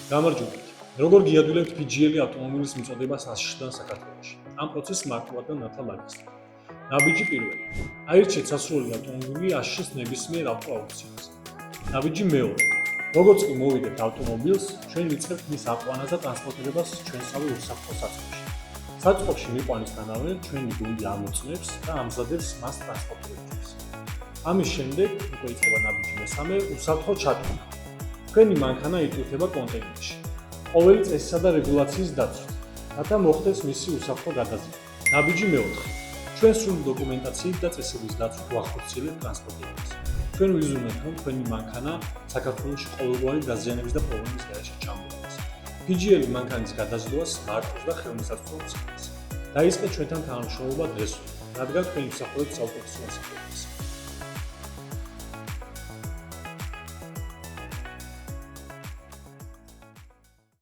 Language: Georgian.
გამარჯობებით. როგორ გიადვილებთ PGL ავტომობილის მიწოდებას ასშიდან საქართველოში? ამ პროცესს მართლად და ნათელ აგესწრებთ. ნაბიჯი პირველი. აირჩიეთ სასურველი ავტომობილი ასშის ნებისმიერ ავტოაუქციონზე. ნაბიჯი მეორე. როგორც კი მოვიდეთ ავტომობილს, ჩვენ ვიწყებთ მის აყვანას და ტრანსპორტირებას ჩვენსავე უსაფრთხო საწყობში. საწყობში მიყვანისთანავე ჩვენი გუნდი ამოწმებს და ამზადებს მას ტრანსპორტირებისთვის. ამის შემდეგ უკვე იწყება ნაბიჯი მესამე, უსაფრთხო ჩათვლით. თქვენი მანქანა იტვირთება კონტეინერში. ყოველი წესისა და რეგულაციის დაცვით, რათა მოხდეს მისი უსაფრთხო გადაზიდვა. ნაბიჯი მეოთხე. ჩვენ სრული დოკუმენტაციით და წესების დაცვით ვახორციელებთ ტრანსპორტირებას. ჩვენ ვიზრუნებთ, რომ თქვენი მანქანა საქართველოში ყოველგვარი დაზიანების და პრობლემის გარეშე ჩამოვიდეს. PGL მანქანის გადაზიდვას მარტოს და ხელმისაწვდომს ხდას. დაიწყეთ ჩვენთან თანამშრომლობა დღესვე, რადგან თქვენ მსახურობთ საუკეთესო ასაკებს.